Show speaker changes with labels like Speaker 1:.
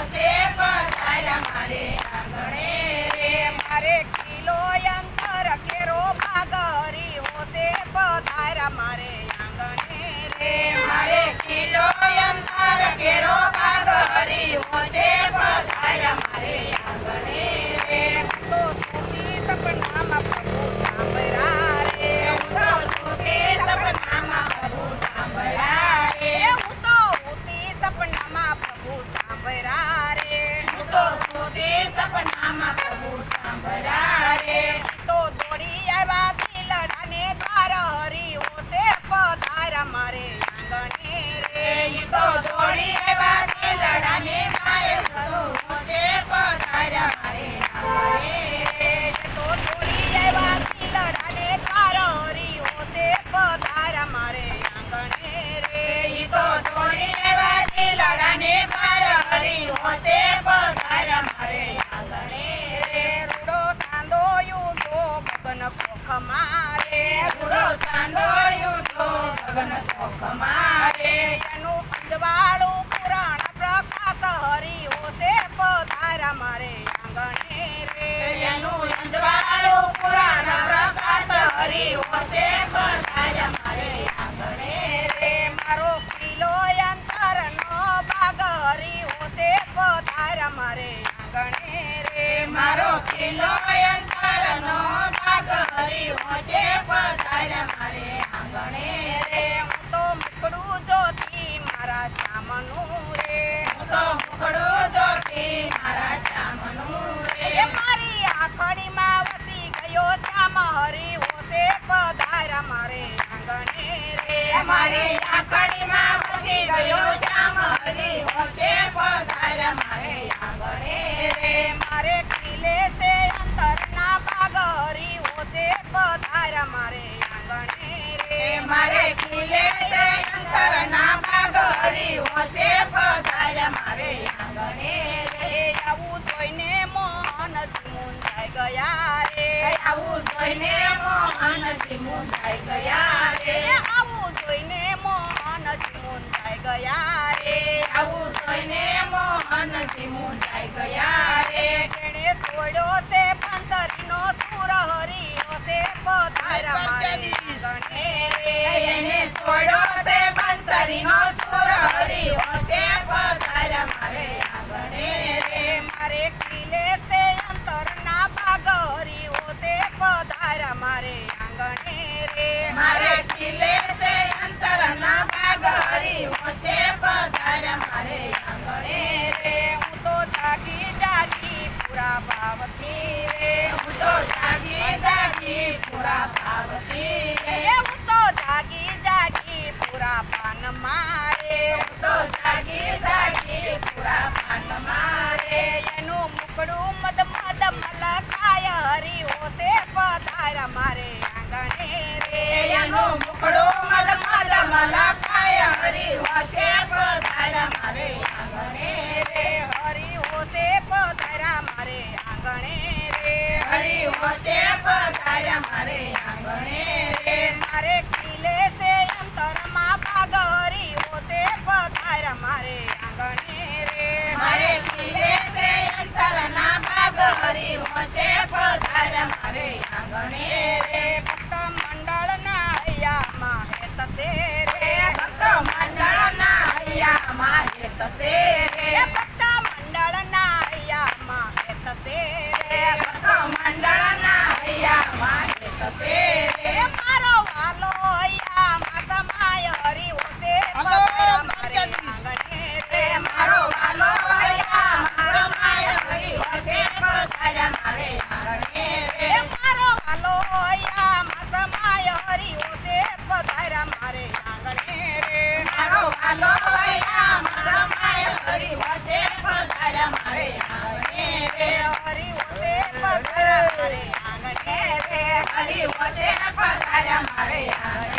Speaker 1: હોશે પધાર્યા મારે આંગણે રે
Speaker 2: મારે કિલો અંતર કેરો ભાગ હરી હોશે પધાર્યા મારે આંગણે રે
Speaker 1: મારે કિલો અંતર કેરો ભાગ હરી હોશે પધાર્યા મારે આંગણે રે
Speaker 2: તો સુતી સપનામાં પ્રભુ સાંભળ્યા રે
Speaker 1: તો સુતી સપનામાં પ્રભુ સાંભળ્યા રે
Speaker 2: હું તો સુતી સપનામાં પ્રભુ સાંભળ્યા રે
Speaker 1: હું તો સુતી સપનામાં પ્રભુ સાંભળ્યા રે
Speaker 2: તો દોડી આવ્યા દિલડાને દ્વાર હરી હોશે પધાર્યા મારે આંગણે રે
Speaker 1: ઈ તો દોડી આવ્યા દિલડાને મારે પ્રભુ હોશે પધાર્યા મારે આંગણે રે
Speaker 2: તો દોડી આવ્યા દિલડાને દ્વાર હરી હોશે પધાર્યા મારે આંગણે રે
Speaker 1: ઈ તો દોડી આવ્યા દિલડાને મારે હરી હોશે પધાર્યા મારે આંગણે રે
Speaker 2: રૂડો સાંદો યુગો ગગન કોખ મારે
Speaker 1: રૂડો સાંદો યુઠો ગગન ચોખ મારે
Speaker 2: એનું અંજવાળું પુરાણ પ્રકાશ હરી હોશે પધાર્યા મારે આંગણે રે
Speaker 1: એનું અંજવાળું પુરાણ પ્રકાશ હરી હોશે પધાર્યા મારે આંગણે રે
Speaker 2: મારો કિલો અંતરનો ભાગ હરી હોશે પધાર્યા મારે આંગણે રે
Speaker 1: મારો કિલ્લો અંતરનો ભાગ હરી હોશે પધાર્યા મારે આંગણે રે
Speaker 2: હું તો મુકડું જોતી મારા શ્યામનું રે
Speaker 1: હું તો મુખડું જોતી મારા શ્યામનું રે
Speaker 2: એ મારી આંખડીમાં વસી ગયો શ્યામ હરી હોશે પધાર્યા મારે આંગણે રે
Speaker 1: મારી આંખડીમાં વસી ગયો શ્યામ હરી હોશે પધાર્યા મારે આંગણે રે
Speaker 2: મારે કિલે સે અંતરના ભાગ હરી હોશે પધાર્યા મારે આંગણે રે
Speaker 1: મારે કિલ્લે સે અંતરના ભાગ હરી હોશે પધાર્યા મારે આંગણે રે
Speaker 2: આવું જોઈને મોહનજી મુંજાઈ ગયા રે
Speaker 1: આવું જોઈને મોહનજી મુંજાઈ ગયા રે
Speaker 2: આવું જોઈને મોહનજી મુંજાઈ ગયા રે
Speaker 1: આવું જોઈને મોહનજી મુંજાઈ ગયા રે
Speaker 2: તેણે છોડ્યો છે પાંસરીનો સુર હરી હોશે પધાર્યા મારે આંગણે રે
Speaker 1: એને છોડો છે બંસરીનો સુર હરી હોશે પધાર્યા મારે આંગણે રે
Speaker 2: મારે કિલે સે અંતરના ભાગ હરી હોશે પધાર્યા મારે આંગણે રે
Speaker 1: મારે કિલ્લે સે અંતરના ભાગ હરી હોશે પધાર્યા મારે આંગણે રે
Speaker 2: હું તો જાગી જાગી પૂરા ભાવથી રે
Speaker 1: હું તો જાગી જાગી પૂરા ભાવથી રે
Speaker 2: હું તો જાગી જાગી પૂરા પાન મારે
Speaker 1: હું તો જાગી જાગી પૂરા પાન મારે
Speaker 2: એનું મુકડું મદ મદ મલકાય હરી હોશે પધાર્યા મારે આંગણે રે
Speaker 1: એનું મુખડું મદ મદ મલકાય હરી હોશે પધાર્યા મારે આંગણે રે
Speaker 2: હરી હોશે પધાર્યા મારે આંગણે રે
Speaker 1: હરી હોશે પધાર્યા મારે આંગણે રે
Speaker 2: મારે કિલે સે અંતરમાં ભાગ હરી હોશે પધાર્યા મારે આંગણે રે
Speaker 1: મારે કિલ્લે સે અંતરના ભાગ હરી હોશે પધાર્યા મારે આંગણે રે
Speaker 2: ભક્ત મંડળના હૈયામાં હેત છે રે
Speaker 1: ભક્ત મંડળના હૈયામાં હેત છે રે
Speaker 2: ભક્ત મંડળના હૈયામાં હેત છે રે
Speaker 1: ભક્ત મંડળના હૈયામાં હેત છે રે
Speaker 2: મારો વાલો હૈયામાં સમાય હરી હોશે પધાર્યા મારે આંગણે રે
Speaker 1: મારો વાલો હૈયામાં સમાય હરી હોશે પધાર્યા મારે આંગણે રે
Speaker 2: મારો વાલો હૈયામાં સમાય હરી હોશે પધાર્યા મારે આંગણે રે
Speaker 1: મારો વાલો હૈયામાં સમાય હરી હોશે પધાર્યા મારે આંગણે રે
Speaker 2: હરી હોશે પધાર્યા મારે આંગણે રે
Speaker 1: હરી હોશે પધાર્યા મારે આંગણે